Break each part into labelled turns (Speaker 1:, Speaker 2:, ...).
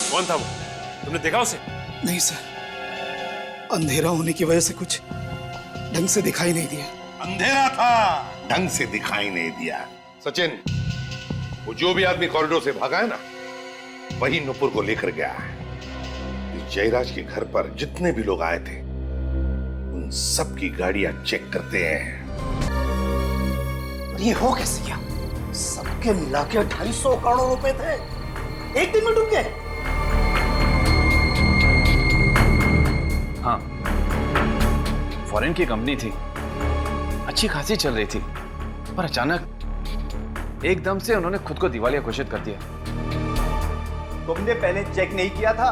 Speaker 1: कौन था वो? तुमने देखा उसे?
Speaker 2: नहीं सर, अंधेरा होने की वजह से कुछ ढंग से दिखाई नहीं दिया।
Speaker 3: अंधेरा था, ढंग से दिखाई नहीं दिया। सचिन, वो जो भी आदमी कॉरिडोर से भागा है ना, वही नुपुर को लेकर गया है। इस जयराज के घर पर जितने भी लोग आए थे, उन सबकी गाड़ियां चेक करते हैं।
Speaker 4: ये हो कैसे गया? सबके मिला के 250 करोड़ रुपए थे, एक दिन में डूब गए।
Speaker 5: हाँ, फॉरेन की कंपनी थी, अच्छी खासी चल रही थी, पर अचानक एकदम से उन्होंने खुद को दिवालिया घोषित कर दिया।
Speaker 4: तुमने पहले चेक नहीं किया था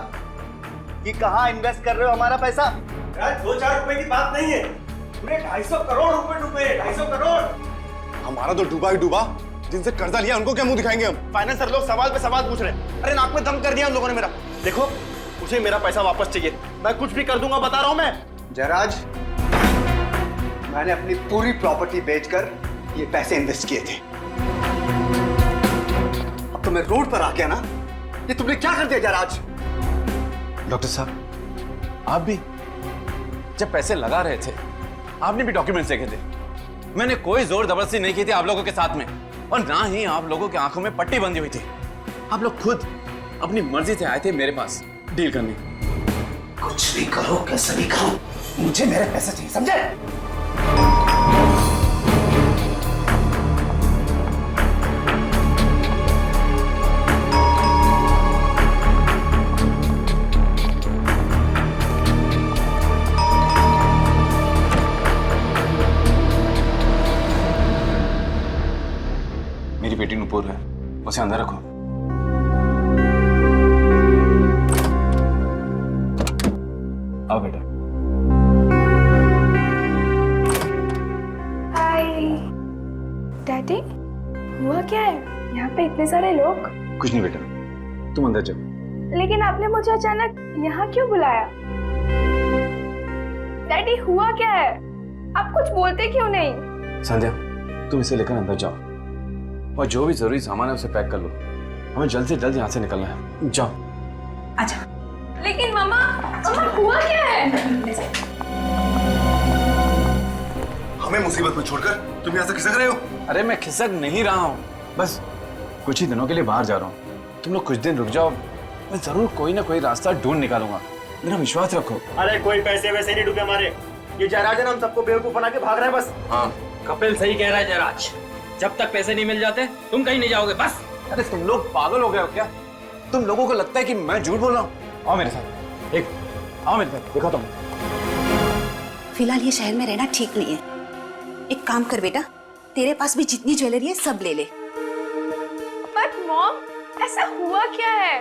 Speaker 4: कि कहां इन्वेस्ट कर रहे हो हमारा पैसा?
Speaker 6: यार 2-4 रुपए की बात नहीं है, पूरे 250 करोड़ रुपए डूबे, 250 करोड़।
Speaker 7: हमारा तो डूबा ही डूबा, जिनसे कर्जा लिया उनको क्या मुंह दिखाएंगे हम?
Speaker 6: फाइनेंसर लोग सवाल पे सवाल पूछ रहे हैं। अरे नाक में दम कर दिया उन लोगों ने मेरा। देखो, मुझे मेरा पैसा वापस चाहिए, मैं कुछ भी कर दूंगा, बता रहा हूं मैं।
Speaker 4: जयराज, मैंने अपनी पूरी प्रॉपर्टी बेचकर ये पैसे इन्वेस्ट किए थे। अब तो मैं रोड पर आ गया ना, ये तुमने क्या कर दिया जयराज?
Speaker 5: डॉक्टर साहब, आप भी जब पैसे लगा रहे थे, आपने भी डॉक्यूमेंट्स देखे थे। मैंने कोई जोर जबरदस्ती नहीं की थी आप लोगों के साथ में, और ना ही आप लोगों की आंखों में पट्टी बंधी हुई थी। आप लोग खुद अपनी मर्जी से आए थे मेरे पास डील करने।
Speaker 4: कुछ भी करो, कैसे भी करो, मुझे मेरे पैसे चाहिए, समझे?
Speaker 5: मेरी बेटी नुपुर है, उसे अंदर रखो। आओ बेटा।
Speaker 8: हाय डैडी, हुआ क्या है यहाँ पे इतने सारे लोग?
Speaker 5: कुछ नहीं बेटा, तुम अंदर जाओ।
Speaker 8: लेकिन आपने मुझे अचानक यहाँ क्यों बुलाया? डैडी हुआ क्या है? आप कुछ बोलते क्यों नहीं?
Speaker 5: संध्या, तुम इसे लेकर अंदर जाओ और जो भी जरूरी सामान है उसे पैक कर लो। हमें जल्द से जल्द यहाँ से निकलना है। जाओ।
Speaker 8: अच्छा। लेकिन मामा हुआ क्या है?
Speaker 7: हमें मुसीबत में छोड़कर तुम यहाँ से खिसक रहे हो?
Speaker 5: अरे मैं खिसक नहीं रहा हूँ, बस कुछ ही दिनों के लिए बाहर जा रहा हूँ। तुम लोग कुछ दिन रुक जाओ, मैं जरूर कोई ना कोई रास्ता ढूंढ निकालूंगा, मेरा विश्वास रखो।
Speaker 6: अरे कोई पैसे वैसे नहीं डूबे हमारे, ये जयराज है ना, हम सबको बेवकूफ बना के भाग रहे हैं बस।
Speaker 5: हाँ,
Speaker 9: कपिल सही कह रहा है जयराज, जब तक पैसे नहीं मिल जाते तुम कहीं नहीं जाओगे बस।
Speaker 5: अरे तुम लोग पागल हो गए हो क्या? तुम लोगों को लगता है कि मैं झूठ बोल रहा हूँ? आओ मेरे साथ, एक आओ मेरे साथ, दिखाता हूँ।
Speaker 10: फिलहाल ये शहर में रहना ठीक नहीं है। एक काम कर बेटा, तेरे पास भी जितनी ज्वेलरी है सब ले ले।
Speaker 8: बट मॉम, ऐसा हुआ क्या है?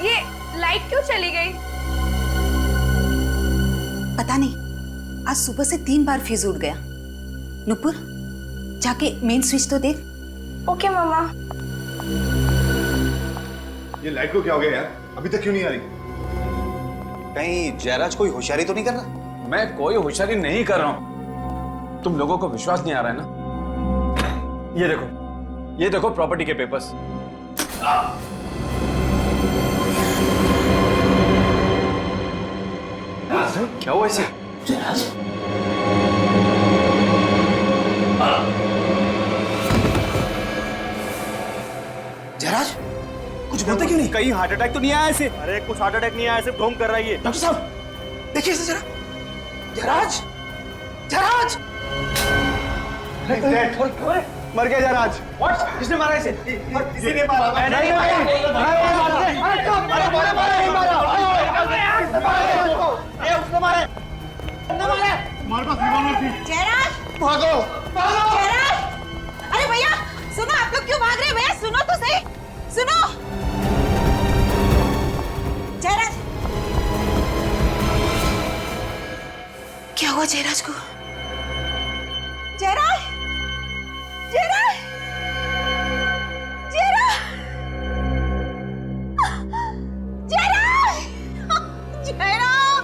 Speaker 8: ये लाइट क्यों चली गई?
Speaker 10: पता नहीं, आज सुबह से 3 बार फ्यूज उड़ गया। नुपुर, जाके मेन स्विच तो देख।
Speaker 8: ओके मामा।
Speaker 7: ये लाइट को क्या हो गया यार? अभी तक क्यों नहीं आ रही?
Speaker 4: कहीं जयराज कोई होशियारी तो नहीं कर रहा?
Speaker 5: मैं कोई होशियारी नहीं कर रहा हूँ, तुम लोगों को विश्वास नहीं आ रहा है ना? ये देखो प्रॉपर्टी के पेपर्स। क्या हुआ इसे?
Speaker 4: जयराज, कुछ बोलते क्यों नहीं?
Speaker 6: कहीं हार्ट अटैक तो नहीं आया ऐसे? अरे कुछ हार्ट अटैक नहीं आया, सिर्फ ढोंग कर रहा है ये।
Speaker 4: डॉक्टर साहब, देखिए इसे जरा। जयराज, जयराज!
Speaker 6: मर गया जयराज। What? किसने मारा इसे? किसी ने मारा। मैंने नहीं मारा। उसने मारा।
Speaker 3: हमारे पास रिवॉल्वर थी।
Speaker 10: जयराज,
Speaker 3: भागो, भागो!
Speaker 10: जयराज! अरे भैया सुनो, आप लोग क्यों भाग रहे हैं? भैया सुनो तो सही, सुनो। जयराज, क्या हुआ जयराज को? जयराज, जयराज, जयराज, जयराज, जयराज!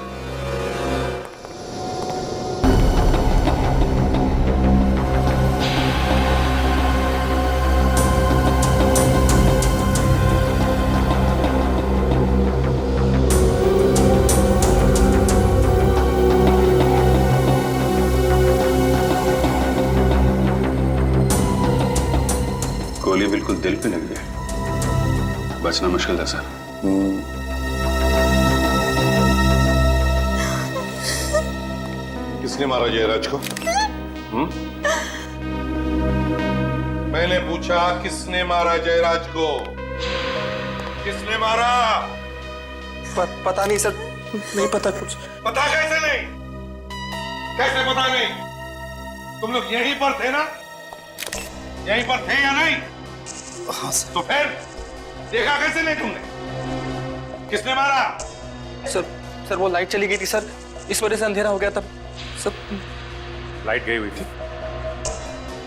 Speaker 11: दिल पे लग गया, बचना मुश्किल था सर।
Speaker 3: किसने मारा जयराज को? मैंने पूछा किसने मारा जयराज को? किसने मारा?
Speaker 6: पता नहीं सर, नहीं पता कुछ।
Speaker 3: पता कैसे नहीं? कैसे पता नहीं? तुम लोग यहीं पर थे ना? यहीं पर थे या नहीं?
Speaker 2: हाँ सर।
Speaker 3: तो फिर देखा कैसे नहीं तुमने? किसने मारा?
Speaker 6: सर वो लाइट चली गई थी सर, इस वजह से अंधेरा हो गया तब सब।
Speaker 11: लाइट गई हुई थी।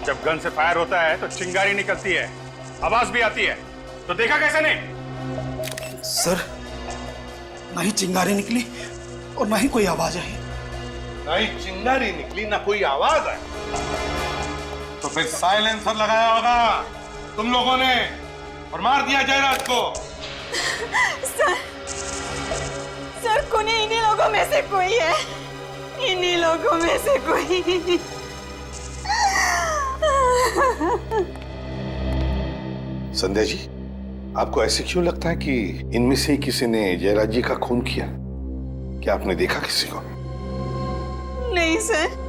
Speaker 11: जब गन से फायर होता है तो चिंगारी निकलती है, आवाज भी आती है, तो देखा कैसे नहीं?
Speaker 2: सर ना ही चिंगारी निकली और ना ही कोई आवाज आई।
Speaker 3: ना ही चिंगारी निकली ना कोई आवाज आई, तो फिर साइलेंसर लगाया होगा तुम लोगों ने और मार दिया जयराज को।
Speaker 10: सर कुनी इन्हीं लोगों में से कोई है, इन्हीं लोगों में से कोई।
Speaker 3: संध्या जी, आपको ऐसे क्यों लगता है कि इनमें से किसी ने जयराज जी का खून किया? क्या आपने देखा किसी को?
Speaker 10: नहीं सर,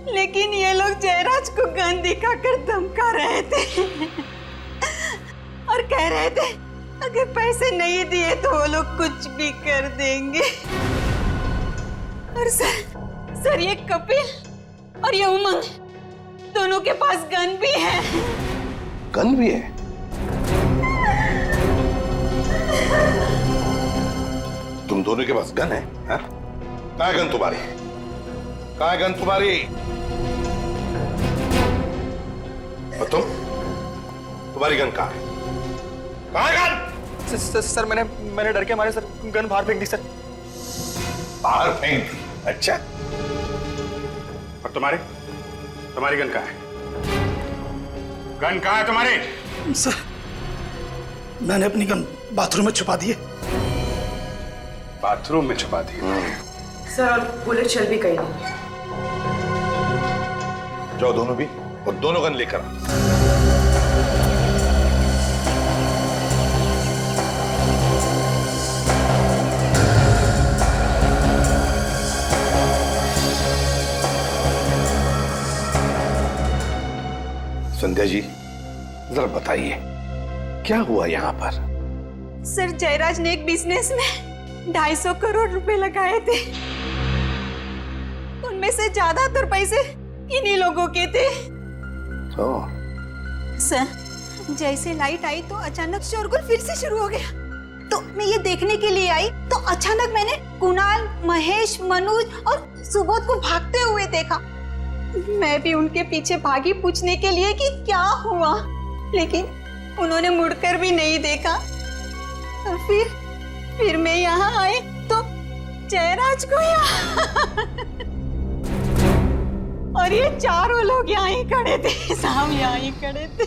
Speaker 10: लेकिन ये लोग जयराज को गन दिखाकर धमका रहे थे और कह रहे थे अगर पैसे नहीं दिए तो वो लोग कुछ भी कर देंगे। और सर ये कपिल और ये उमंग दोनों के पास गन भी है।
Speaker 3: गन भी है? तुम दोनों के पास गन है? कहाँ है गन तुम्हारी? कहाँ है गन तुम्हारी? और तुम्हारी गन कहाँ है? कहाँ है गन?
Speaker 6: सर मैंने डर के मारे सर गन बाहर फेंक दी सर।
Speaker 3: बाहर फेंक दी? अच्छा।
Speaker 11: और तुम्हारी गन कहाँ है? गन कहाँ है तुम्हारी?
Speaker 2: सर मैंने अपनी गन बाथरूम में छुपा दी है।
Speaker 11: बाथरूम में छुपा दी?
Speaker 12: सर बुलेट चल भी गई।
Speaker 3: जाओ दोनों भी, और दोनों गन लेकर आओ। संध्या जी जरा बताइए क्या हुआ यहाँ पर?
Speaker 10: सर जयराज ने एक बिजनेस में 250 करोड़ रुपए लगाए थे, उनमें से ज्यादातर पैसे इन्हीं लोगों के थे। सर जैसे लाइट आई तो अचानक शोरगुल फिर से शुरू हो गया, तो मैं ये देखने के लिए आई तो अचानक मैंने कुणाल, महेश, मनोज और सुबोध को भागते हुए देखा। मैं भी उनके पीछे भागी पूछने के लिए कि क्या हुआ, लेकिन उन्होंने मुड़कर भी नहीं देखा। और फिर मैं यहाँ आई तो जयराज को यहाँ और ये चारों लोग यहाँ ही खड़े थे, साहब यहाँ ही खड़े थे।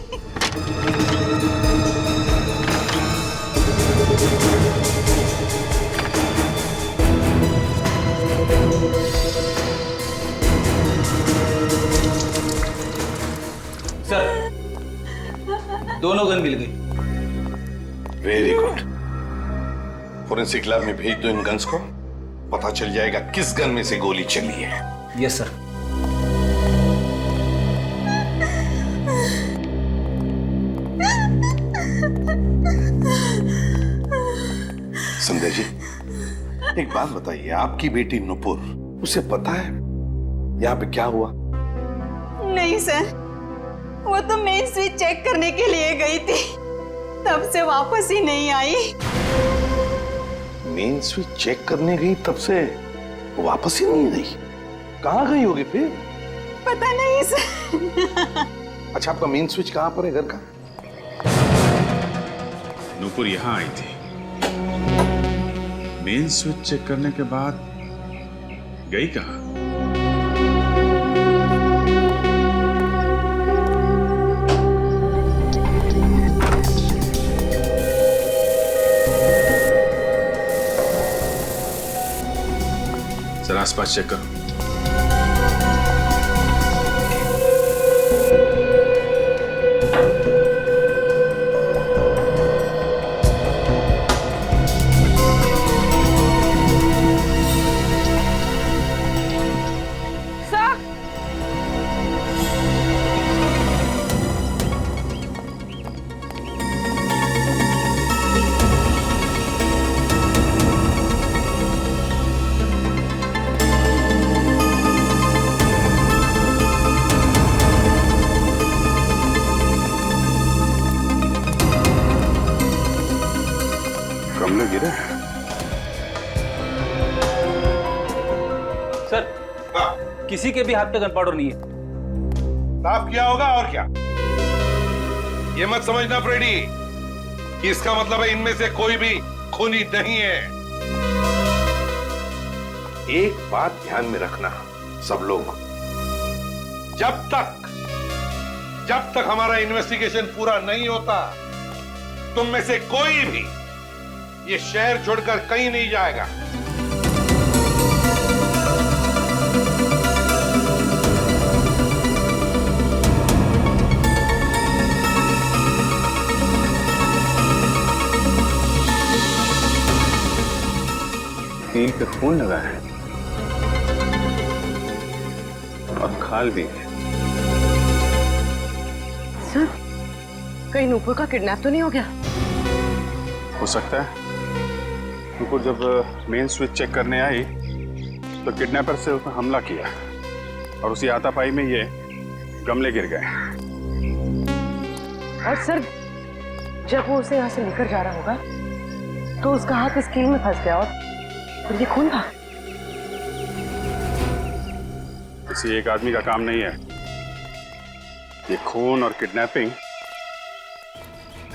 Speaker 9: सर दोनों गन मिल गई।
Speaker 3: Very good. फोरेंसिक लैब में भेज दो इन गन्स को, पता चल जाएगा किस गन में से गोली चली है।
Speaker 9: Yes sir.
Speaker 3: संध्या जी एक बात बताइए, आपकी बेटी नुपुर, उसे पता है यहाँ पे क्या हुआ?
Speaker 10: नहीं सर, वो तो मेन स्विच चेक करने के लिए गई थी, तब से वापस ही नहीं आई।
Speaker 3: मेन स्विच चेक करने गई तब से वापस ही नहीं आई? कहाँ गई होगी फिर?
Speaker 10: पता नहीं सर।
Speaker 3: अच्छा आपका मेन स्विच कहाँ पर है घर का?
Speaker 11: नूपुर यहाँ आई थी, मेन स्विच चेक करने के बाद गई कहाँ? जरा आसपास चेक करो। गमले गिरे।
Speaker 5: सर, किसी के भी हाथ पे गन पाउडर नहीं है।
Speaker 3: साफ किया होगा और क्या। ये मत समझना फ्रेडी कि इसका मतलब है इनमें से कोई भी खूनी नहीं है। एक बात ध्यान में रखना सब लोग, जब तक हमारा इन्वेस्टिगेशन पूरा नहीं होता, तुम में से कोई भी ये शहर छोड़कर कहीं नहीं जाएगा।
Speaker 11: कील पे खून लगा है और खाल भी है।
Speaker 12: सर, कहीं नूपुर का किडनैप तो नहीं हो गया?
Speaker 11: हो सकता है। नुपुर जब मेन स्विच चेक करने आई तो किडनैपर से उसने हमला किया और उसी हाथापाई में ये गमले गिर गए।
Speaker 12: और सर, जब वो उसे यहाँ से लेकर जा रहा होगा तो उसका हाथ इस कील में फंस गया और फिर ये खून था।
Speaker 11: किसी एक आदमी का काम नहीं है ये खून और किडनैपिंग।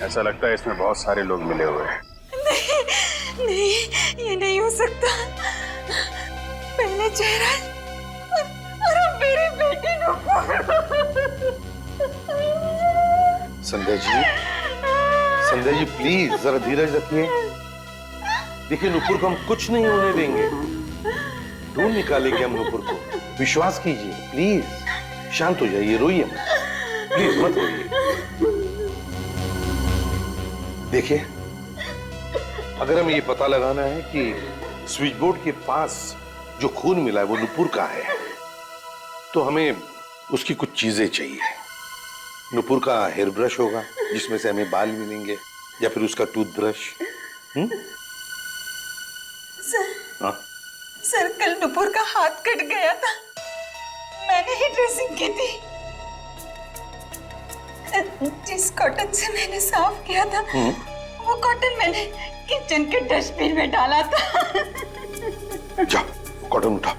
Speaker 11: ऐसा लगता है इसमें बहुत सारे लोग मिले हुए हैं।
Speaker 10: नहीं, ये नहीं हो सकता। पहले जयराज और अब मेरी बेटी नुपुर।
Speaker 3: संजय जी प्लीज जरा धीरज रखिए। देखिए नुपुर को हम कुछ नहीं होने देंगे, ढूंढ निकालेंगे हम नुपुर को। विश्वास कीजिए, प्लीज शांत हो जाइए, रोइए मत, प्लीज मत रोइए। देखिए, अगर हमें ये पता लगाना है कि स्विच बोर्ड के पास जो खून मिला है वो नुपुर का है, तो हमें उसकी कुछ चीजें चाहिए। नुपुर का हेयर ब्रश होगा जिसमें से हमें बाल मिलेंगे, या फिर उसका टूथब्रश।
Speaker 10: सर, कल नुपुर का हाथ कट गया था, मैंने ही ड्रेसिंग की थी। जिस कॉटन से मैंने साफ किया था वो कॉटन मैंने किचन के डस्टबिन में डाला था।
Speaker 3: जा, कॉटन उठा।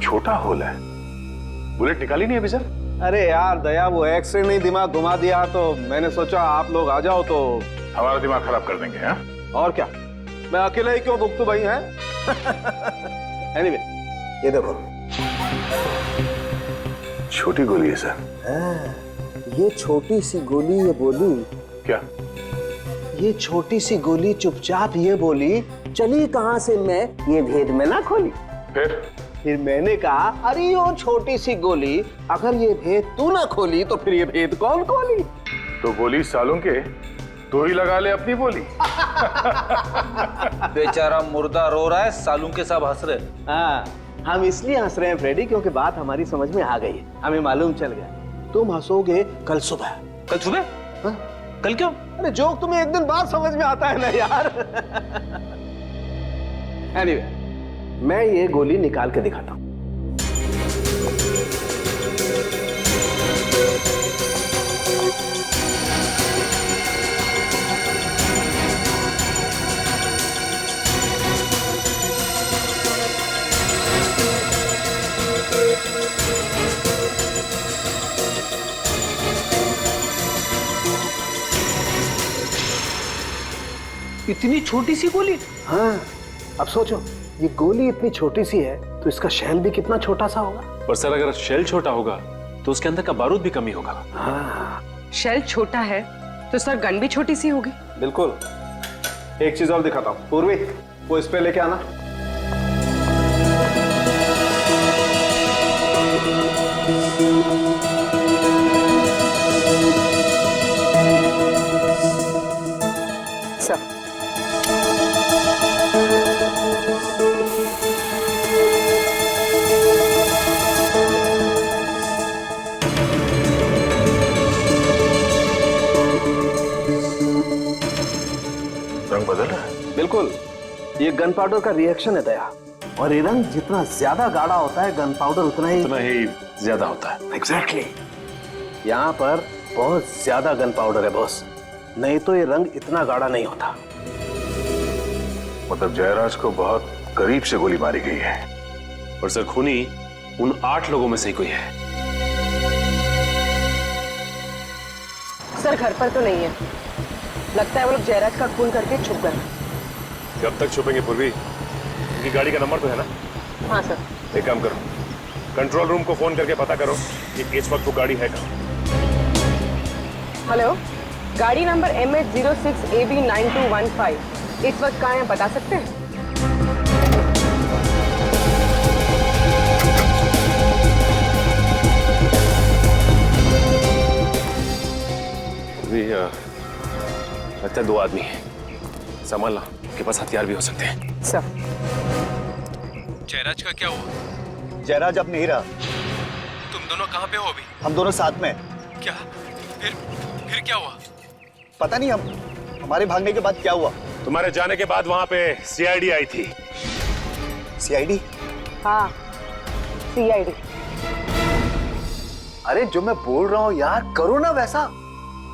Speaker 11: छोटा होल है, बुलेट निकाली नहीं अभी सर?
Speaker 7: अरे यार दया, वो एक्सरे नहीं दिमाग घुमा दिया, तो मैंने सोचा आप लोग आ जाओ तो
Speaker 11: हमारा दिमाग खराब कर देंगे। हाँ,
Speaker 7: और क्या, मैं अकेले ही क्यों भुगतू भाई हैं? एनीवे, ये देखो
Speaker 11: छोटी गोली है सर।
Speaker 13: ये छोटी सी गोली ये बोली
Speaker 11: क्या?
Speaker 13: ये छोटी सी गोली चुपचाप ये बोली, चली कहां से मैं ये भेद में ना खोली। फिर मैंने कहा, अरे वो छोटी सी गोली, अगर ये भेद तू ना खोली तो फिर ये भेद कौन खोली?
Speaker 11: तो बोली सालों के तू ही लगा ले अपनी बोली।
Speaker 14: बेचारा मुर्दा रो रहा है, सालू के सब हंस रहे।
Speaker 13: हाँ, हम इसलिए हंस रहे हैं फ्रेडी क्योंकि बात हमारी समझ में आ गई है, हमें मालूम चल गया। तुम हंसोगे कल सुबह।
Speaker 14: कल सुबह?
Speaker 13: हाँ?
Speaker 14: कल क्यों?
Speaker 13: अरे जोक तुम्हें एक दिन बाद समझ में आता है ना यार। एनीवे, मैं ये गोली निकाल के दिखाता हूं।
Speaker 14: इतनी छोटी सी गोली?
Speaker 13: हाँ, अब सोचो, ये गोली इतनी छोटी सी है तो इसका शेल भी कितना छोटा सा होगा।
Speaker 1: पर सर, अगर शेल छोटा होगा तो उसके अंदर का बारूद भी कम ही होगा।
Speaker 13: हाँ,
Speaker 12: शेल छोटा है तो सर गन भी छोटी सी होगी।
Speaker 7: बिल्कुल। एक चीज और दिखाता हूँ, पूर्वी वो स्प्रे लेके आना।
Speaker 12: सर।
Speaker 11: रंग बदल रहा है।
Speaker 13: बिल्कुल, ये गन पाउडर का रिएक्शन है दया। और ये रंग जितना ज्यादा गाढ़ा होता है, गन पाउडर उतना ही
Speaker 11: ज्यादा होता है।
Speaker 13: एग्जैक्टली। यहाँ पर बहुत ज्यादा गन पाउडर है बॉस, नहीं तो ये रंग इतना गाढ़ा नहीं होता।
Speaker 11: मतलब जयराज को बहुत करीब से गोली मारी गई है।
Speaker 1: और सर खूनी उन 8 लोगों में से ही कोई है।
Speaker 12: सर घर पर तो नहीं है, लगता है वो लोग जयराज का खून करके छुप गए।
Speaker 11: कब तक छुपेंगे पूर्वी? उनकी गाड़ी का नंबर तो है ना?
Speaker 12: हाँ सर।
Speaker 11: एक काम करो, कंट्रोल रूम को फोन करके पता करो कि इस वक्त वो गाड़ी है कहाँ।
Speaker 12: हेलो, गाड़ी नंबर MH06AB9215 इस वक्त कहाँ है बता सकते हैं?
Speaker 1: लगता है 2 आदमी हैं, संभालना, के पास हथियार भी हो सकते हैं।
Speaker 12: सर।
Speaker 1: जयराज का क्या हुआ?
Speaker 6: जयराज अब नहीं रहा।
Speaker 1: तुम दोनों कहाँ पे हो अभी?
Speaker 6: हम दोनों साथ में।
Speaker 1: क्या? फिर क्या हुआ?
Speaker 6: पता नहीं, हमारे भागने के बाद क्या हुआ।
Speaker 11: तुम्हारे जाने के बाद वहां पे सीआईडी आई थी।
Speaker 6: सीआईडी?
Speaker 12: हाँ, सीआईडी।
Speaker 4: अरे जो मैं बोल रहा हूँ यार, करो ना वैसा।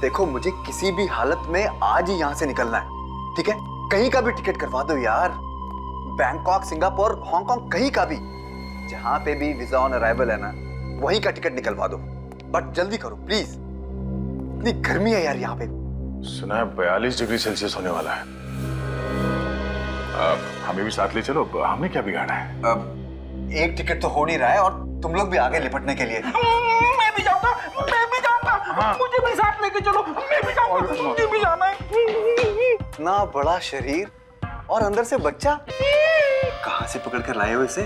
Speaker 4: देखो, मुझे किसी भी हालत में आज ही यहाँ से निकलना है, ठीक है? कहीं का भी टिकट करवा दो यार, बैंकॉक, सिंगापुर, हांगकांग, कहीं का भी, जहां पे भी वीजा ऑन अराइवल है ना, वहीं का टिकट निकलवा दो। बट जल्दी करो प्लीज, इतनी गर्मी है यार यहाँ पे।
Speaker 11: सुना है 42 डिग्री सेल्सियस होने वाला है। हमें भी साथ ले चलो, हमने क्या बिगाड़ा है?
Speaker 4: अब एक टिकट तो हो नहीं रहा है और तुम लोग भी आगे लिपटने के लिए।
Speaker 14: मैं भी जाऊंगा, मैं भी जाऊंगा। हाँ। मुझे भी साथ लेके चलो, मैं भी जाऊंगा, मुझे भी जाना है।
Speaker 4: इतना बड़ा शरीर और अंदर से बच्चा, कहाँ से पकड़ कर लाए हो इसे?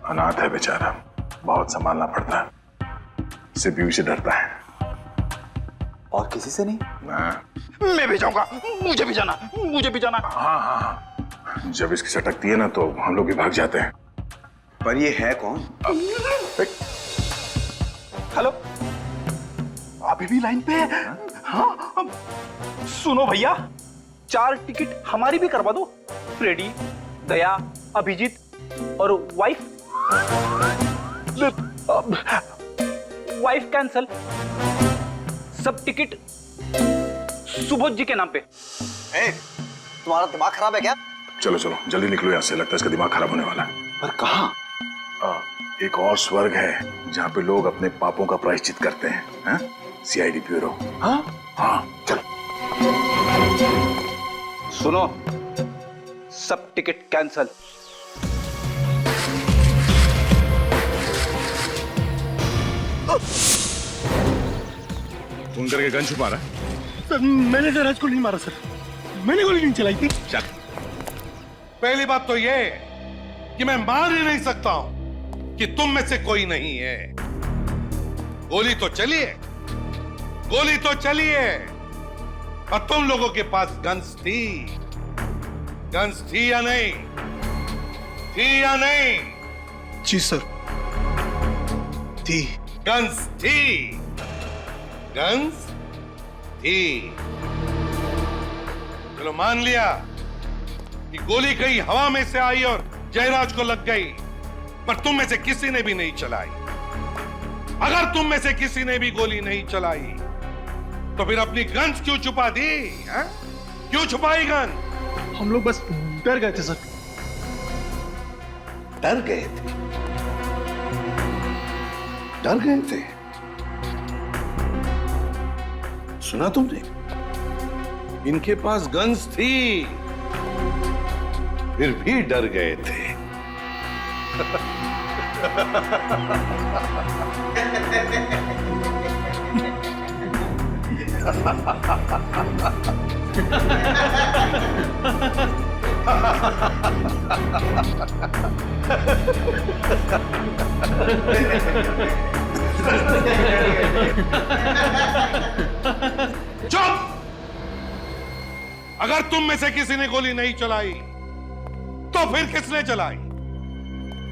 Speaker 11: अनाथ है बेचारा, बहुत संभालना पड़ता है, सिर्फ यूं से डरता है।
Speaker 4: और किसी से नहीं?
Speaker 14: मैं भी जाऊंगा, मुझे भी जाना, मुझे भी जाना।
Speaker 11: हाँ हाँ हाँ, जब इसकी सटकती है ना तो हम लोग भी भाग जाते हैं।
Speaker 4: पर ये है कौन?
Speaker 14: हेलो, अभी भी लाइन पे है? हाँ, सुनो भैया, 4 टिकट हमारी भी करवा दो। फ्रेडी, दया, अभिजीत और वाइफ कैंसल। सब टिकट सुबोध जी के नाम पे।
Speaker 4: तुम्हारा दिमाग खराब है क्या?
Speaker 11: चलो चलो जल्दी निकलो यहाँ से, लगता है इसका दिमाग खराब होने वाला है।
Speaker 4: पर कहाँ?
Speaker 11: एक और स्वर्ग है जहाँ पे लोग अपने पापों का प्रायश्चित करते हैं। CID bureau.
Speaker 4: हाँ
Speaker 11: हाँ, चलो।
Speaker 14: सुनो, सब टिकट कैंसल।
Speaker 11: फोन करके गन छुपा रहा है?
Speaker 6: मैंने जयराज को नहीं मारा सर, मैंने गोली नहीं चलाई थी।
Speaker 3: चल, पहली बात तो ये कि मैं मान ही नहीं सकता हूं कि तुम में से कोई नहीं है। गोली तो चली है, गोली तो चली है, और तुम लोगों के पास गन्स थी। गन्स थी या नहीं? थी या नहीं?
Speaker 2: जी सर, थी।
Speaker 3: गन्स थी, गन्स थी। चलो मान लिया कि गोली कहीं हवा में से आई और जयराज को लग गई, पर तुम में से किसी ने भी नहीं चलाई। अगर तुम में से किसी ने भी गोली नहीं चलाई तो फिर अपनी गन्स क्यों छुपा दी? क्यों छुपाई गन?
Speaker 6: हम लोग बस डर गए थे सर।
Speaker 3: डर गए थे? डर गए थे? सुना तुमने? इनके पास गन्स थी, फिर भी डर गए थे। चुप! अगर तुम में से किसी ने गोली नहीं चलाई तो फिर किसने चलाई?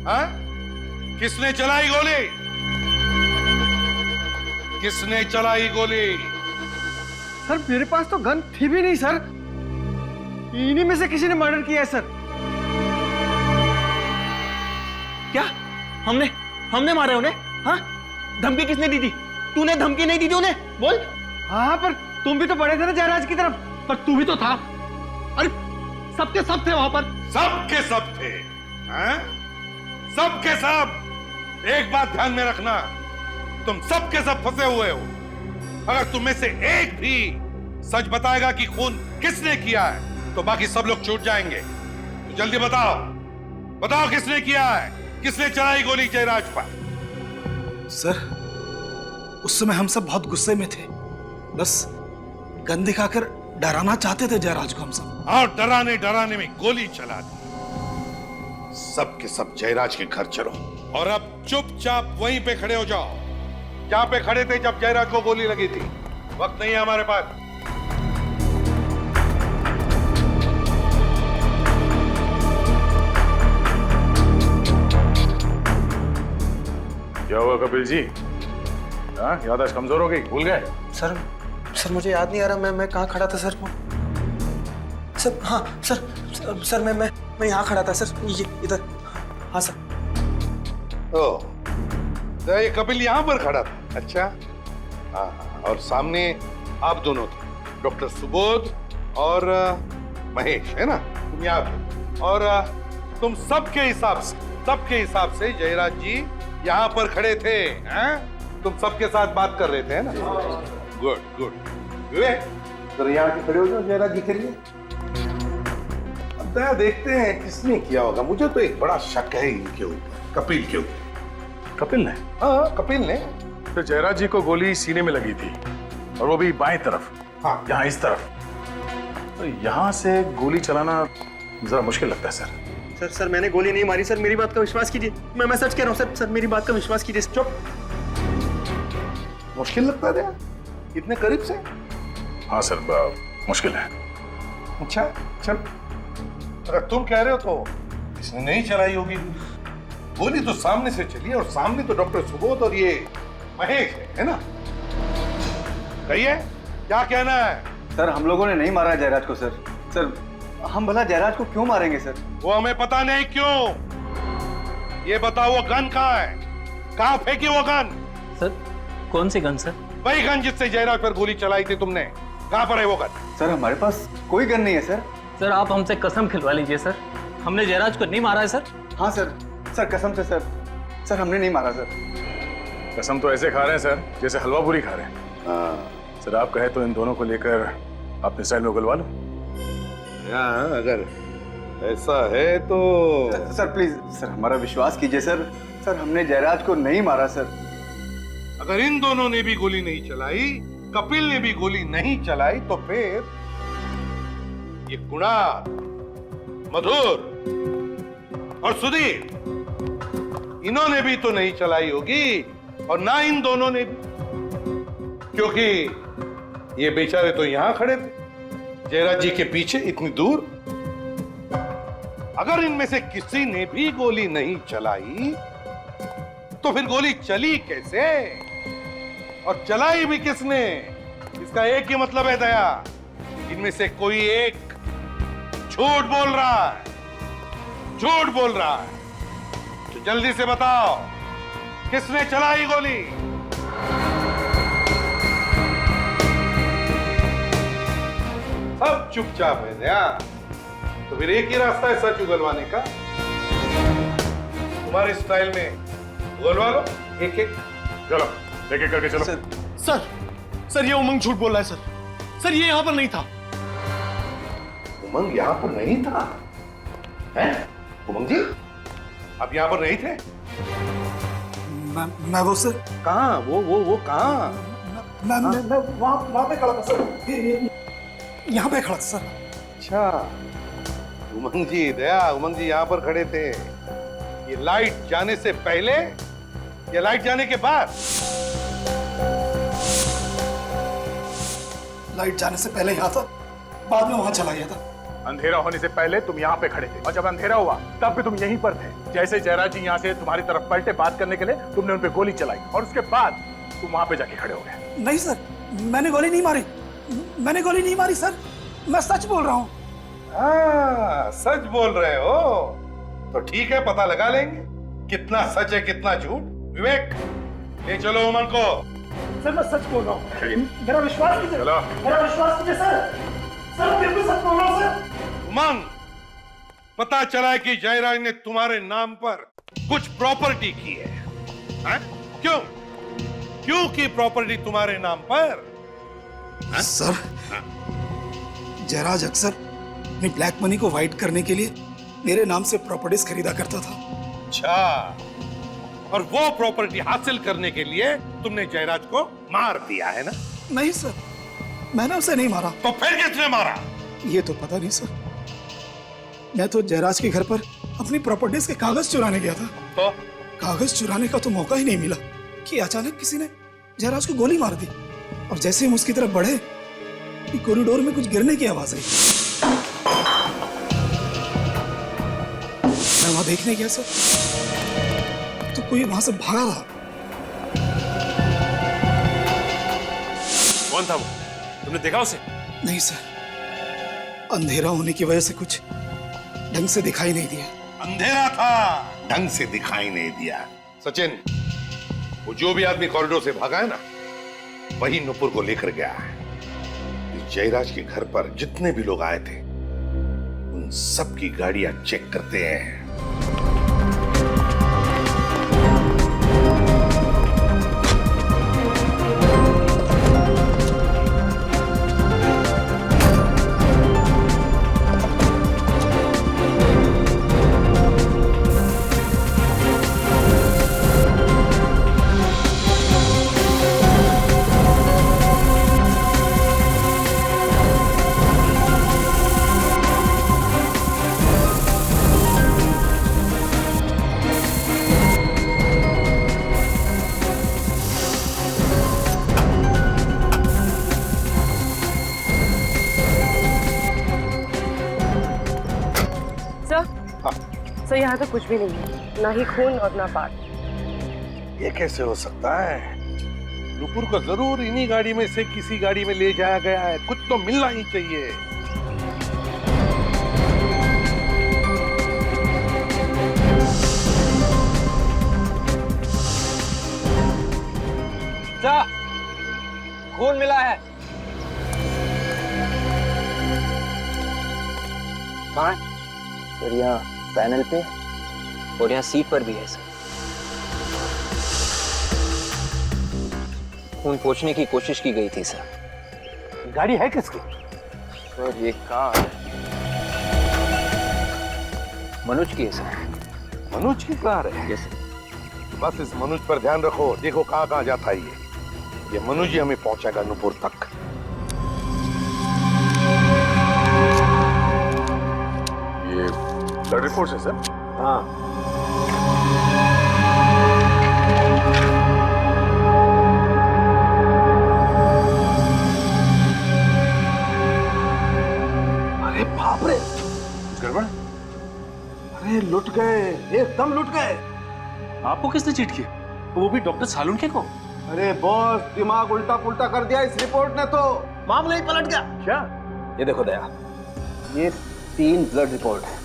Speaker 3: हाँ? किसने चलाई गोली? किसने चलाई गोली?
Speaker 6: सर मेरे पास तो गन थी भी नहीं सर। इन्हीं में से किसी ने मर्डर किया है सर। क्या हमने मारा उन्हें? हाँ, धमकी किसने दी थी? तूने धमकी नहीं दी थी उन्हें? बोल। हाँ पर तुम भी तो पड़े थे ना जयराज की तरफ। पर तू भी तो था। अरे सबके सब थे वहां पर।
Speaker 3: सबके सब थे। हाँ? सबके सब। एक बात ध्यान में रखना, तुम सबके सब फंसे हुए हो। अगर तुम में से एक भी सच बताएगा कि खून किसने किया है तो बाकी सब लोग छूट जाएंगे। तो जल्दी बताओ, बताओ किसने किया है? किसने चलाई गोली जयराज पर?
Speaker 2: सर, उस समय हम सब बहुत गुस्से में थे। बस गन दिखाकर डराना चाहते थे जयराज को हम सब।
Speaker 3: और डराने में गोली चला दी। सबके सब जयराज के घर चलो और अब चुपचाप वहीं पे खड़े हो जाओ जहां पे खड़े थे जब जयराज को गोली लगी थी। वक्त नहीं है हमारे पास।
Speaker 11: क्या हुआ कपिल जी? हाँ, याददाश्त कमजोर हो गई, भूल गए?
Speaker 6: सर मुझे याद नहीं आ रहा मैं कहाँ खड़ा था सर। सर हाँ सर मैं यहाँ खड़ा था सर, ये इधर। हाँ सर।
Speaker 3: तो ये कपिल यहाँ पर खड़ा था? अच्छा। हाँ, और सामने आप दोनों थे, डॉक्टर सुबोध और महेश, है ना? तुम यहाँ थे और तुम सबके हिसाब से जयराज जी यहाँ पर खड़े थे। हैं? तुम सबके साथ बात कर रहे थे, है ना? गुड। तो यहाँ के खड़े हो जाओ जयराज जी के लिए। अब दया देखते हैं किसने किया होगा। मुझे तो एक बड़ा शक है इनके ऊपर, कपिल के ऊपर।
Speaker 11: कपिल ने?
Speaker 3: हाँ, कपिल ने।
Speaker 11: तो जयराज जी को गोली सीने में लगी थी और वो भी बाएं तरफ।
Speaker 3: हाँ,
Speaker 11: यहाँ इस तरफ। तो यहाँ से गोली चलाना जरा मुश्किल लगता है सर।
Speaker 6: सर मैंने गोली नहीं मारी सर, मेरी बात का विश्वास कीजिए। मैं सच कह रहा हूँ सर मेरी बात का विश्वास कीजिए।
Speaker 3: चुप। मुश्किल लगता है इतने करीब से?
Speaker 11: हाँ सर, मुश्किल है।
Speaker 3: अच्छा चल, अगर तुम कह रहे हो तो इसने नहीं चलाई होगी गोली। तो सामने से चली और सामने तो डॉक्टर सुबोध और ये महेश है ना? कहिए क्या कहना है?
Speaker 4: सर हम लोगों ने नहीं मारा जयराज को सर। सर हम भला जयराज को क्यों मारेंगे सर?
Speaker 3: वो हमें पता नहीं क्यों। ये बताओ वो गन कहाँ है? कहाँ फेंकी वो गन?
Speaker 9: सर कौन सी गन सर?
Speaker 3: वही गन जिससे जयराज पर गोली चलाई थी तुमने। कहाँ पर है वो गन?
Speaker 4: सर हमारे पास कोई गन नहीं है सर।
Speaker 9: सर आप हमसे कसम खिलवा लीजिए सर, हमने जयराज को नहीं मारा है सर।
Speaker 4: हाँ सर कसम से सर हमने नहीं मारा सर।
Speaker 11: कसम तो ऐसे खा रहे हैं सर जैसे हलवा पूरी खा रहे हैं। सर आप कहे तो इन दोनों को लेकर अपने स्टाइल में उगलवा लो।
Speaker 3: अगर ऐसा है तो
Speaker 4: सर प्लीज सर हमारा विश्वास कीजिए सर। सर हमने जयराज को नहीं मारा सर।
Speaker 3: अगर इन दोनों ने भी गोली नहीं चलाई, कपिल ने भी गोली नहीं चलाई, तो फिर ये कुणाल, मधुर और सुधीर, इन्होंने भी तो नहीं चलाई होगी और ना इन दोनों ने भी, क्योंकि ये बेचारे तो यहां खड़े थे जयराज जी के पीछे इतनी दूर। अगर इनमें से किसी ने भी गोली नहीं चलाई तो फिर गोली चली कैसे और चलाई भी किसने? इसका एक ही मतलब है दया, इनमें से कोई एक झूठ बोल रहा है, झूठ बोल रहा है। तो जल्दी से बताओ किसने चलाई गोली? सब चुपचाप है दया। तो फिर एक ही रास्ता है सच उगलवाने का। तुम्हारे स्टाइल में उगलवा लो एक एक।
Speaker 11: चलो एक एक करके चलो।
Speaker 6: सर ये उमंग झूठ बोल रहा है सर ये यहाँ पर नहीं था।
Speaker 3: उमंग यहाँ पर नहीं था? हैं? उमंग जी आप यहाँ पर नहीं थे?
Speaker 2: मैं वो सर
Speaker 3: कहाँ? वो कहाँ?
Speaker 2: मैं वहाँ पे खड़ा था सर। यहाँ पे खड़ा था सर।
Speaker 3: अच्छा उमंग जी, दया उमंग जी यहाँ पर खड़े थे। ये लाइट जाने से पहले या लाइट जाने के बाद?
Speaker 2: लाइट जाने से पहले यहाँ था। बाद में वहां चला गया था।
Speaker 11: अंधेरा होने से पहले तुम यहाँ पे खड़े थे और जब अंधेरा हुआ तब भी तुम यहीं पर थे। जैसे जयराज जी यहाँ से तुम्हारी तरफ पलटे बात करने के लिए, तुमने उन पे गोली चलाई और उसके बाद तुम वहां पे जाके खड़े हो गए।
Speaker 2: नहीं सर, मैंने गोली नहीं मारी, मैंने गोली नहीं मारी सर, मैं सच बोल रहा हूँ।
Speaker 3: हाँ, सच बोल रहे हो तो ठीक है, पता लगा लेंगे कितना सच है कितना झूठ। विवेक, ले चलो उमंग को।
Speaker 2: सर मैं सच बोल रहा हूँ, मेरा विश्वास कीजिए, मेरा विश्वास कीजिए सर, सर बिल्कुल सच बोल रहा हूँ सर।
Speaker 3: उमंग, पता चला है कि जयराज ने तुम्हारे नाम पर कुछ प्रॉपर्टी की है, हैं? क्यों क्यों की प्रॉपर्टी तुम्हारे नाम पर?
Speaker 2: सर, जयराज अक्सर अपनी ब्लैक मनी को वाइट करने के लिए मेरे नाम से प्रॉपर्टीज खरीदा करता था।
Speaker 3: अच्छा, और वो प्रॉपर्टी हासिल करने के लिए तुमने जयराज को मार दिया है ना?
Speaker 2: नहीं सर, मैंने उसे नहीं मारा।
Speaker 3: तो फिर किसने मारा?
Speaker 2: ये तो पता नहीं सर, मैं तो जयराज के घर पर अपनी प्रॉपर्टीज के कागज चुराने गया था।
Speaker 3: तो
Speaker 2: कागज चुराने का तो मौका ही नहीं मिला कि अचानक किसी ने जयराज को गोली मार दी, और जैसे हम उसकी तरफ बढ़े कि कॉरिडोर में कुछ गिरने की आवाज आई। मैं वहां देखने गया सर, तो कोई वहां से भागा था।
Speaker 1: कौन था वो? तुमने देखा उसे?
Speaker 2: नहीं सर, अंधेरा होने की वजह से कुछ ढंग से दिखाई नहीं दिया।
Speaker 3: अंधेरा था, ढंग से दिखाई नहीं दिया। सचिन, वो जो भी आदमी कॉरिडोर से भागा है ना, वही नुपुर को लेकर गया है। जयराज के घर पर जितने भी लोग आए थे उन सब की गाड़ियां चेक करते हैं।
Speaker 12: सर यहाँ तो कुछ भी नहीं है, ना ही खून और ना पात।
Speaker 3: ये कैसे हो सकता है? नुपुर को जरूर इन्हीं गाड़ी में से किसी गाड़ी में ले जाया गया है, कुछ तो मिलना ही चाहिए।
Speaker 6: जा, खून मिला है।
Speaker 9: कहाँ है?
Speaker 6: सर यहाँ पैनल पे और यहाँ सीट पर भी है सर। खून पोंछने की कोशिश की गई थी सर।
Speaker 14: गाड़ी है किसकी?
Speaker 6: सर ये कार मनोज की है सर।
Speaker 3: मनोज की कार है?
Speaker 6: Yes sir.
Speaker 3: बस इस मनोज पर ध्यान रखो, देखो कहाँ कहाँ जाता है ये मनोज ही हमें पहुंचाएगा नुपुर तक।
Speaker 11: ये ब्लड रिपोर्ट है सर?
Speaker 13: हाँ,
Speaker 3: अरे बाप रे,
Speaker 11: गड़बड़?
Speaker 13: अरे लुट गए, एकदम लुट गए।
Speaker 6: आपको किसने चीट की? वो भी डॉक्टर सालुंके को?
Speaker 13: अरे बॉस, दिमाग उल्टा पुल्टा कर दिया इस रिपोर्ट ने तो, मामला ही पलट गया।
Speaker 14: क्या?
Speaker 13: ये देखो दया, ये 3 ब्लड रिपोर्ट है।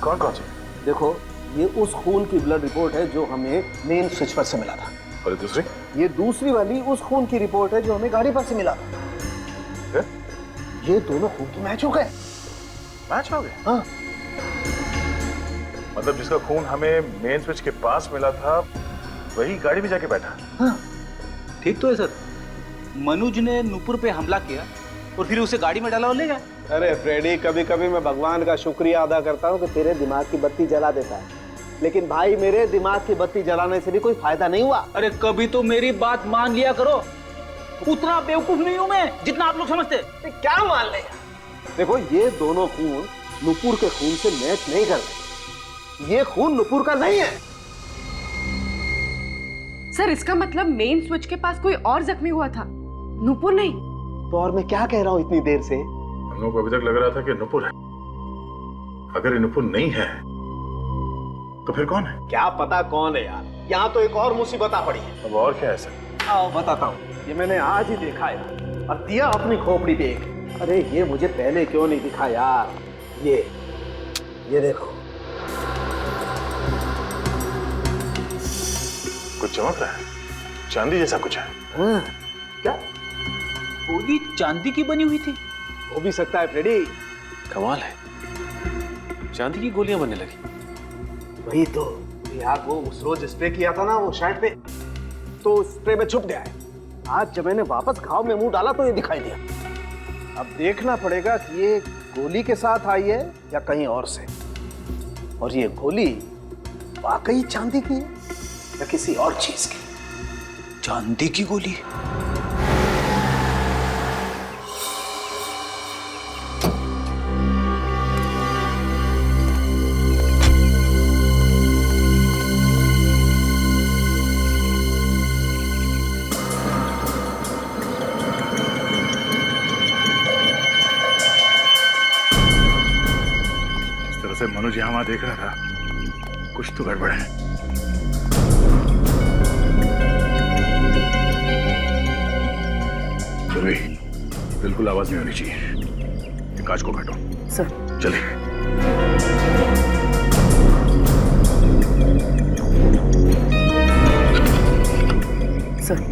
Speaker 11: कौन कौन से?
Speaker 13: देखो, ये उस खून की ब्लड रिपोर्ट है जो हमें मेन स्विच पर से मिला था,
Speaker 11: और दूसरी?
Speaker 13: ये दूसरी वाली उस खून की रिपोर्ट है जो हमें गाड़ी पर से मिला था। ये दोनों खून की मैच हो गए।
Speaker 11: मैच हो गए?
Speaker 13: हाँ।
Speaker 11: मतलब जिसका खून हमें मेन स्विच के पास मिला था वही गाड़ी में जाके बैठा?
Speaker 13: हाँ।
Speaker 6: ठीक तो है सर। मनोज ने नुपुर पे हमला किया और फिर उसे गाड़ी में डाला और ले गया।
Speaker 13: अरे फ्रेडी, कभी कभी मैं भगवान का शुक्रिया अदा करता हूँ कि तेरे दिमाग की बत्ती जला देता है, लेकिन भाई मेरे दिमाग की बत्ती जलाने से भी कोई फायदा नहीं हुआ।
Speaker 6: अरे कभी तो मेरी बात मान लिया करो, उतना बेवकूफ नहीं हूं मैं जितना आप लोग समझते।
Speaker 13: क्या मान ले? देखो, ये दोनों खून नुपुर के खून से मैच नहीं करते। ये खून नुपुर का नहीं है।
Speaker 12: सर इसका मतलब मेन स्विच के पास कोई और जख्मी हुआ था, नुपुर नहीं।
Speaker 13: तो और मैं क्या कह रहा हूँ इतनी देर से?
Speaker 11: हम लोगों को अभी तक लग रहा था कि नुपुर है। अगर ये नुपुर नहीं है तो फिर कौन है?
Speaker 13: क्या पता कौन है यार, यहाँ तो एक और मुसीबत आ पड़ी है।
Speaker 11: अब और क्या है सर?
Speaker 13: आओ बताता हूँ, ये मैंने आज ही देखा यार, और दिया अपनी खोपड़ी पे एक। अरे ये मुझे पहले क्यों नहीं दिखा यार? ये देखो,
Speaker 11: कुछ चमक रहा है, चांदी जैसा कुछ है।
Speaker 13: हाँ, क्या
Speaker 6: गोली चांदी की बनी हुई थी?
Speaker 13: हो भी सकता है फ्रेडी।
Speaker 1: कमाल है, चांदी की गोलियां बनने लगी।
Speaker 13: वही तो यार, वो उस रोज स्प्रे किया था ना वो शर्ट पे, तो स्प्रे में छुप गया है। आज जब मैंने वापस घाव में मुंह डाला तो ये दिखाई दिया। अब देखना पड़ेगा कि ये गोली के साथ आई है या कहीं और से, और ये गोली वाकई चांदी की है या किसी और चीज की।
Speaker 2: चांदी की गोली?
Speaker 11: मनोज यहाँ वहां देख रहा था, कुछ तो गड़बड़ है। सुरभि, बिल्कुल आवाज नहीं होनी चाहिए। ये कांच को काटो।
Speaker 12: सर।
Speaker 11: चलिए।
Speaker 12: सर।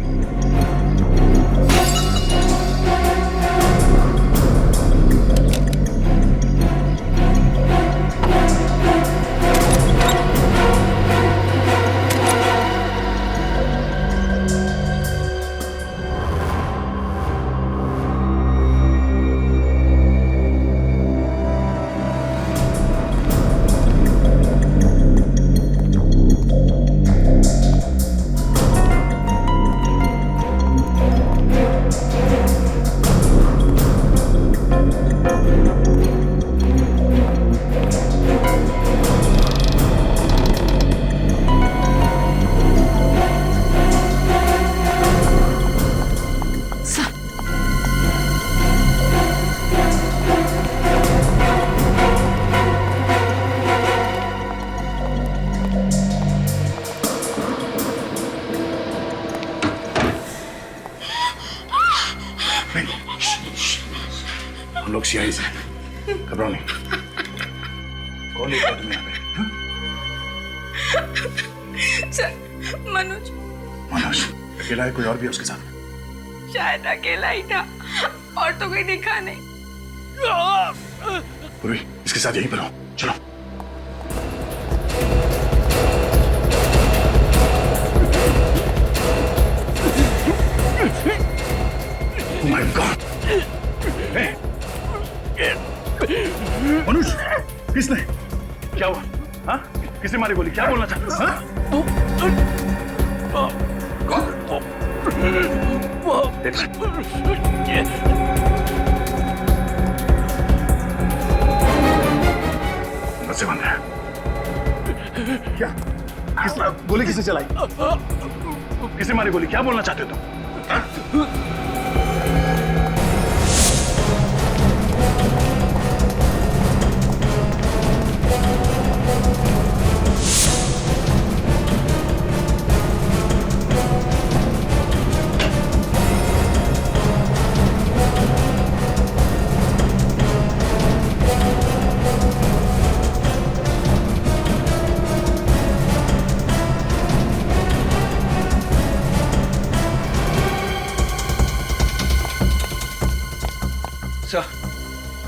Speaker 11: हम लोग सीआई से, घबराओ नहीं। कौन है तुम्हें यहाँ पे?
Speaker 8: सर, मनोज।
Speaker 11: मनोज अकेला है, कोई और भी है उसके साथ?
Speaker 8: शायद अकेला ही था, और तो कोई दिखा नहीं।
Speaker 11: पूर्वी, इसके साथ यहीं पर हो, चलो। Oh my God! Hey! Manoj, किसने? क्या हुआ? हाँ? किसने मारी गोली? क्या बोलना चाहते हो? नशे बंद है। क्या? किसने गोली किसने चलाई? किसने मारी गोली? क्या बोलना चाहते हो तुम?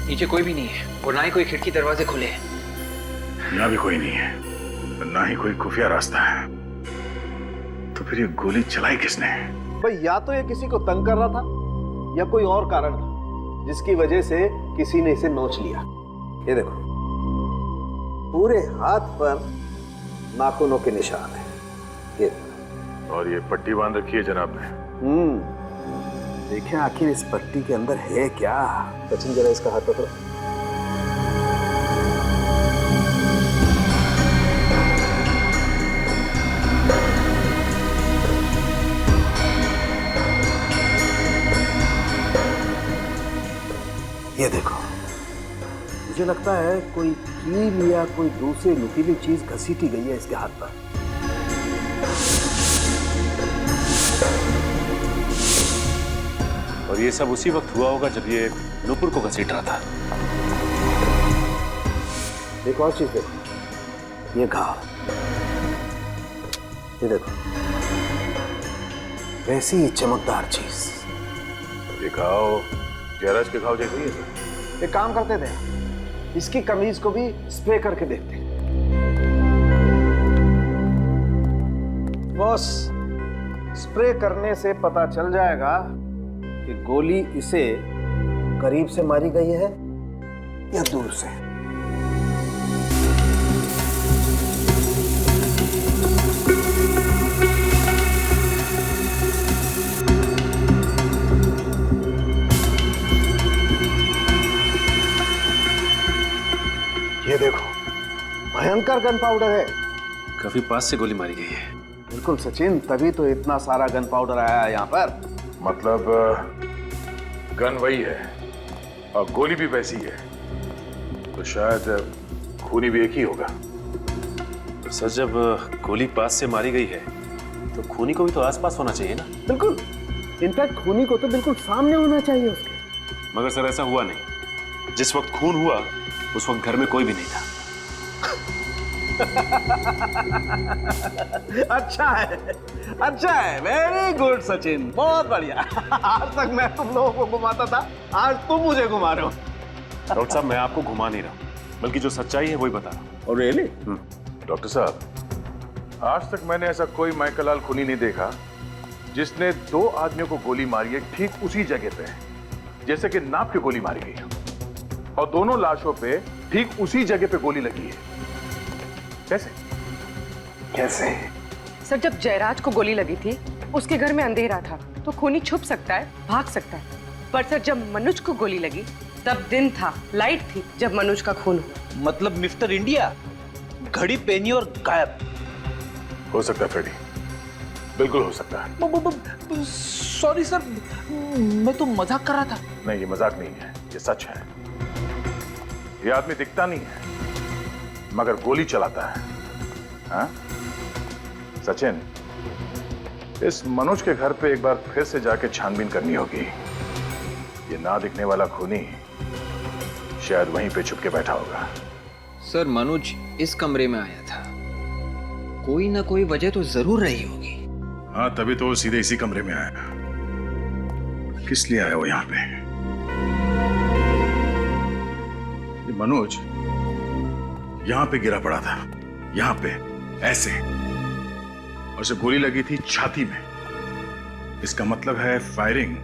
Speaker 9: नीचे कोई भी नहीं है और ना ही कोई खिड़की दरवाजे खुले हैं।
Speaker 11: यहाँ भी कोई नहीं है, ना ही कोई खुफिया रास्ता है। तो फिर ये गोली चलाई किसने?
Speaker 13: भाई या तो ये किसी को तंग कर रहा था या कोई और कारण था जिसकी वजह से किसी ने इसे नोच लिया। ये देखो, पूरे हाथ पर नाखूनों के निशान है। ये
Speaker 11: और ये पट्टी बांध रखी है जनाब ने।
Speaker 13: देखें आखिर इस पट्टी के अंदर है क्या। सचिन जरा इसका हाथ पकड़ो। ये देखो, मुझे लगता है कोई कील या कोई दूसरी नुकीली चीज घसीटी गई है इसके हाथ पर।
Speaker 1: और ये सब उसी वक्त हुआ होगा जब ये नुपुर को घसीट रहा था।
Speaker 13: एक और चीज देखो, ये घाव, ये देखो, वैसी ही चमकदार चीज।
Speaker 11: ये घाव जयराज के घाव जैसे ही है।
Speaker 13: एक काम करते थे, इसकी कमीज को भी स्प्रे करके देखते। बस स्प्रे करने से पता चल जाएगा कि गोली इसे करीब से मारी गई है या दूर से। ये देखो, भयंकर गन पाउडर है।
Speaker 1: काफी पास से गोली मारी गई है।
Speaker 13: बिल्कुल सचिन, तभी तो इतना सारा गन पाउडर आया है यहाँ पर।
Speaker 11: मतलब गन वही है और गोली भी वैसी है, तो शायद खूनी भी एक ही होगा।
Speaker 1: तो सर, जब गोली पास से मारी गई है तो खूनी को भी तो आसपास होना चाहिए ना?
Speaker 13: बिल्कुल, इनफैक्ट खूनी को तो बिल्कुल सामने होना चाहिए उसके।
Speaker 1: मगर सर, ऐसा हुआ नहीं। जिस वक्त खून हुआ उस वक्त घर में कोई भी नहीं था।
Speaker 13: अच्छा है, अच्छा है, वेरी गुड सचिन, बहुत बढ़िया। आज तक मैं तुम लोगों को घुमाता था, आज तुम मुझे घुमा रहे हो।
Speaker 1: डॉक्टर साहब, मैं आपको घुमा नहीं रहा, बल्कि जो सच्चाई है वही बता रहा हूँ।
Speaker 13: और रियली?
Speaker 11: डॉक्टर साहब, आज तक मैंने ऐसा कोई माइकल खूनी नहीं देखा जिसने 2 आदमियों को गोली मारी है ठीक उसी जगह पे, जैसे कि नाप के गोली मारी गई और दोनों लाशों पे ठीक उसी जगह पे गोली लगी है। कैसे?
Speaker 13: कैसे?
Speaker 12: सर, जब जयराज को गोली लगी थी उसके घर में अंधेरा था, तो खूनी छुप सकता है, भाग सकता है। पर सर, जब मनोज को गोली लगी तब दिन था, लाइट थी जब मनोज का खून हुआ।
Speaker 14: मतलब मिस्टर इंडिया घड़ी पहनी और गायब।
Speaker 11: हो सकता है फ्रेडी, बिल्कुल हो सकता है।
Speaker 14: सॉरी सर, मैं तो मजाक कर रहा था।
Speaker 11: नहीं, ये मजाक नहीं है, ये सच है। ये आदमी दिखता नहीं है मगर गोली चलाता है। हाँ? सचिन, इस मनोज के घर पे एक बार फिर से जाके छानबीन करनी होगी। ये ना दिखने वाला खूनी शायद वहीं पे छुप के बैठा होगा।
Speaker 15: सर, मनोज इस कमरे में आया था, कोई ना कोई वजह तो जरूर रही होगी।
Speaker 11: हाँ, तभी तो वो सीधे इसी कमरे में आया। किस लिए आया वो यहाँ पे? ये मनोज यहां पे गिरा पड़ा था, यहां पे ऐसे, और उसे गोली लगी थी छाती में। इसका मतलब है फायरिंग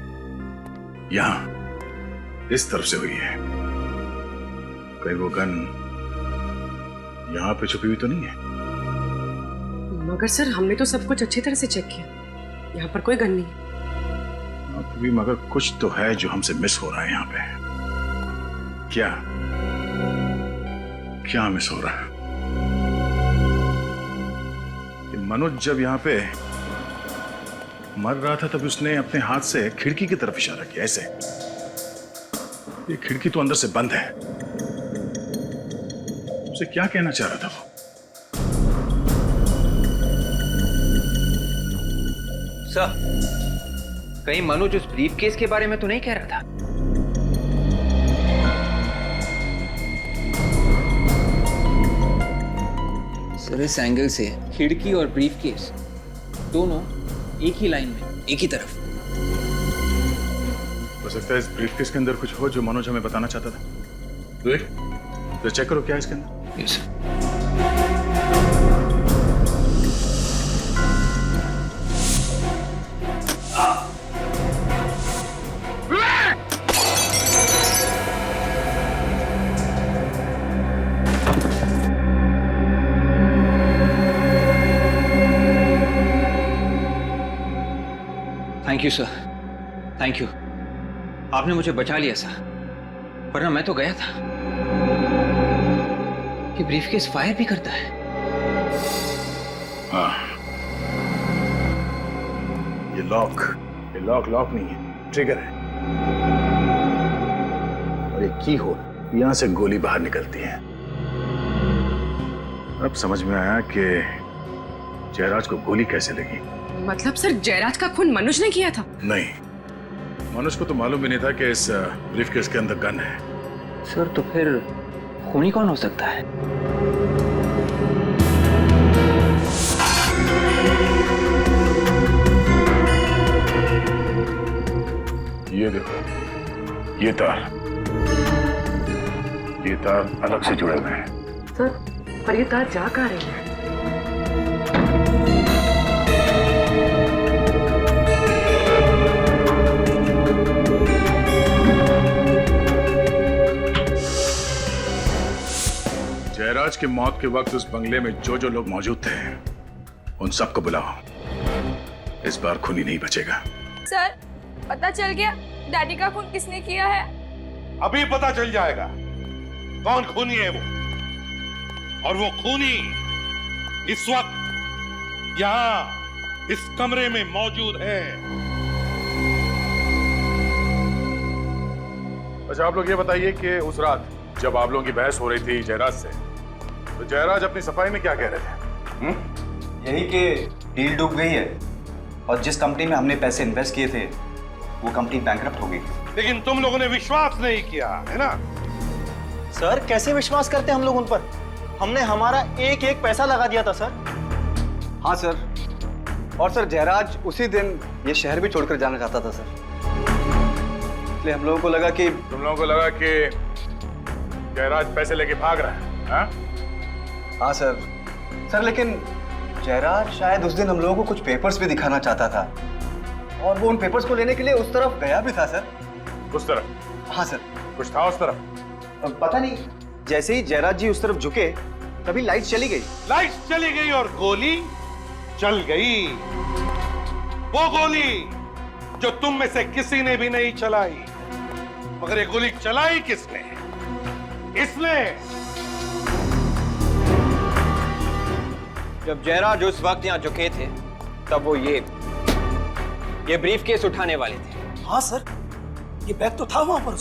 Speaker 11: यहां इस तरफ से हुई है। कहीं वो गन यहां पे छुपी हुई तो नहीं है?
Speaker 12: मगर सर, हमने तो सब कुछ अच्छी तरह से चेक किया, यहाँ पर कोई गन नहीं है।
Speaker 11: भी मगर कुछ तो है जो हमसे मिस हो रहा है यहाँ पे। क्या क्या मिस हो रहा है? मनोज जब यहाँ पे मर रहा था तब उसने अपने हाथ से खिड़की की तरफ इशारा किया, ऐसे। ये खिड़की तो अंदर से बंद है। उसे क्या कहना चाह रहा था वो?
Speaker 15: सर, कहीं मनोज उस ब्रीफकेस के बारे में तो नहीं कह रहा था? सर, इस एंगल से खिड़की और ब्रीफकेस दोनों एक ही लाइन में, एक ही तरफ।
Speaker 11: हो सकता है इस ब्रीफकेस के अंदर कुछ हो जो मनोज हमें बताना चाहता था। तो चेक करो क्या है इसके अंदर।
Speaker 15: Yes sir. Thank you sir, thank you. आपने मुझे बचा लिया सर, वरना मैं तो गया था। कि ब्रीफकेस फायर भी करता है?
Speaker 11: हाँ, ये लॉक नहीं है, ट्रिगर है। और ये की होल यहां से गोली बाहर निकलती है। अब समझ में आया कि जयराज को गोली कैसे लगी।
Speaker 12: मतलब सर जयराज का खून मनुज ने किया था?
Speaker 11: नहीं, मनुज को तो मालूम भी नहीं था कि इस ब्रीफकेस के अंदर गन है।
Speaker 15: सर तो फिर खूनी कौन हो सकता है?
Speaker 11: ये देखो, ये तार अलग से जुड़े हुए हैं।
Speaker 12: सर पर ये तार जा कहाँ रही है?
Speaker 11: जयराज की मौत के वक्त उस बंगले में जो जो लोग मौजूद थे उन सबको बुलाओ। इस बार खूनी नहीं बचेगा।
Speaker 8: सर पता चल गया डैडी का खून किसने किया है?
Speaker 3: अभी पता चल जाएगा कौन खूनी है वो, और वो खूनी इस वक्त यहाँ इस कमरे में मौजूद है।
Speaker 11: अच्छा, आप लोग ये बताइए कि उस रात जब आप लोगों की बहस हो रही थी जयराज से, तो जयराज अपनी सफाई में क्या कह रहे थे?
Speaker 4: यही कि डील डूब गई है और जिस कंपनी में हमने पैसे इन्वेस्ट किए थे वो कंपनी बैंकरप्ट हो गई।
Speaker 3: लेकिन तुम लोगों ने विश्वास नहीं किया है ना?
Speaker 6: सर कैसे विश्वास करते हम लोग उन पर? हमने हमारा एक एक पैसा लगा दिया था सर।
Speaker 4: हाँ सर, और सर जयराज उसी दिन ये शहर भी छोड़कर जाना चाहता था सर, इसलिए हम लोगों को लगा कि
Speaker 11: जयराज पैसे लेके भाग रहा है।
Speaker 4: हाँ सर लेकिन जयराज शायद उस दिन हम लोगों को कुछ पेपर्स भी दिखाना चाहता था और वो उन पेपर्स को लेने के लिए उस तरफ गया भी था सर।
Speaker 11: उस तरफ?
Speaker 4: हाँ सर।
Speaker 11: कुछ था उस तरफ?
Speaker 4: पता नहीं, जैसे ही जयराज जी उस तरफ झुके तभी लाइट चली गई।
Speaker 3: लाइट चली गई और गोली चल गई। वो गोली जो तुम में से किसी ने भी नहीं चलाई, मगर ये गोली चलाई किसने? इसने।
Speaker 6: जब जयराज उस वक्त यहाँ झुके थे तब वो ये ब्रीफकेस उठाने वाले थे।
Speaker 2: हाँ सर, ये बैग तो था वहां पर।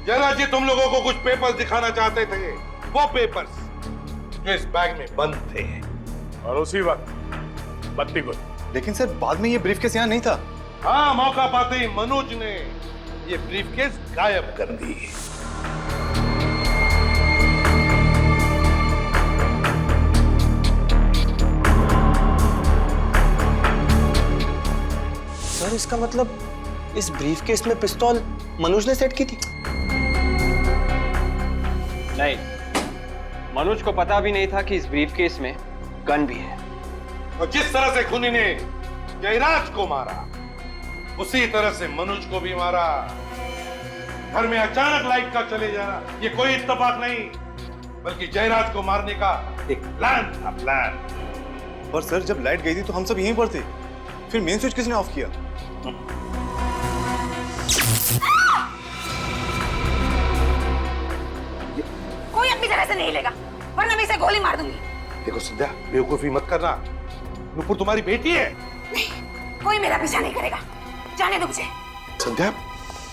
Speaker 3: जयराज जी तुम लोगों को कुछ पेपर्स दिखाना चाहते थे, वो पेपर्स जो इस बैग में बंद थे।
Speaker 11: और उसी वक्त बत्ती गुल।
Speaker 4: लेकिन सर बाद में ये ब्रीफकेस यहाँ नहीं था।
Speaker 3: हाँ, मौका पाते ही मनोज ने ये ब्रीफकेस गायब कर दी।
Speaker 6: सर इसका मतलब इस ब्रीफकेस में पिस्तौल मनोज ने सेट की थी? नहीं, मनोज को पता भी नहीं था कि इस ब्रीफकेस में गन भी है।
Speaker 3: और जिस तरह से खूनी ने जयराज को मारा उसी तरह से मनोज को भी मारा। घर में अचानक लाइट का चले जाना ये कोई इत्तेफाक नहीं, बल्कि जयराज को मारने का एक प्लान था। प्लान।
Speaker 4: पर सर जब लाइट गई थी तो हम सब यहीं पर थे, फिर मेन स्विच किसने ऑफ किया?
Speaker 10: कोई अपनी जगह से नहीं लेगा, वरना मैं इसे गोली मार दूंगी।
Speaker 3: देखो संध्या, बेवकूफी मत करना। नुपुर तुम्हारी बेटी है।
Speaker 10: नहीं, कोई मेरा पीछा नहीं करेगा। जाने दो मुझे।
Speaker 3: संध्या,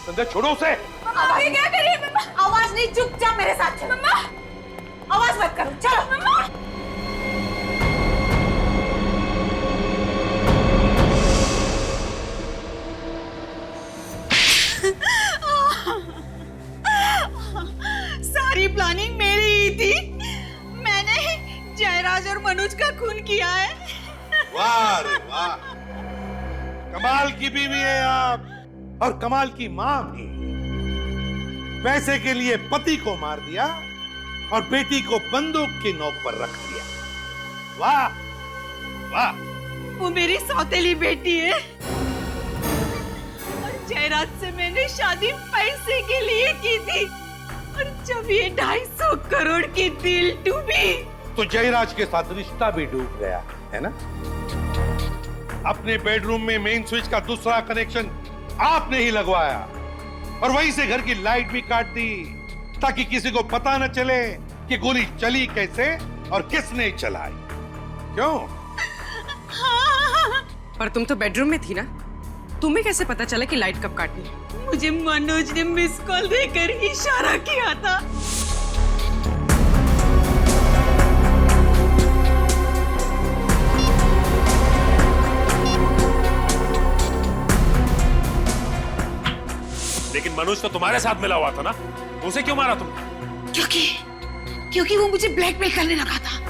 Speaker 3: संध्या छोड़ो उसे।
Speaker 10: ये क्या कर रही है मम्मा? आवाज नहीं, चुपचाप मेरे साथ चलो। मम्मा, आवाज मत करो, चलो। मम्मा। सारी प्लानिंग मेरी ही थी। मैंने जयराज और मनोज का खून किया है।
Speaker 3: वाह रे वाह, कमाल की बीवी है आप, और कमाल की मां भी। पैसे के लिए पति को मार दिया और बेटी को बंदूक की नोक पर रख दिया। वाह वाह।
Speaker 10: वो मेरी सौतेली बेटी है और जयराज से मैंने शादी पैसे के लिए की थी, और जब ये 250 करोड़ की डील डूबी
Speaker 3: तो जयराज के साथ रिश्ता भी डूब गया है ना? अपने बेडरूम में मेन स्विच का दूसरा कनेक्शन आपने ही लगवाया और वहीं से घर की लाइट भी काट दी ताकि किसी को पता न चले कि गोली चली कैसे और किसने चलाई। क्यों?
Speaker 12: पर तुम तो बेडरूम में थी ना, तुम्हें कैसे पता चला कि लाइट कब काटनी है?
Speaker 16: मुझे मनोज ने मिस कॉल देकर इशारा किया था।
Speaker 1: लेकिन मनोज तो तुम्हारे साथ मिला हुआ था ना, उसे क्यों मारा तुमने?
Speaker 16: क्योंकि वो मुझे ब्लैकमेल करने लगा था।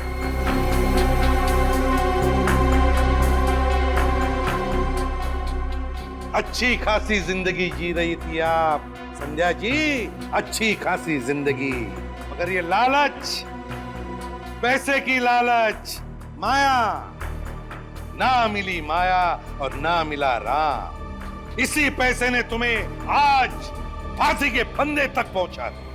Speaker 3: अच्छी खासी जिंदगी जी रही थी आप संध्या जी, अच्छी खासी जिंदगी, मगर ये लालच, पैसे की लालच, माया, ना मिली माया और ना मिला राम। इसी पैसे ने तुम्हें आज फांसी के फंदे तक पहुंचा दिया।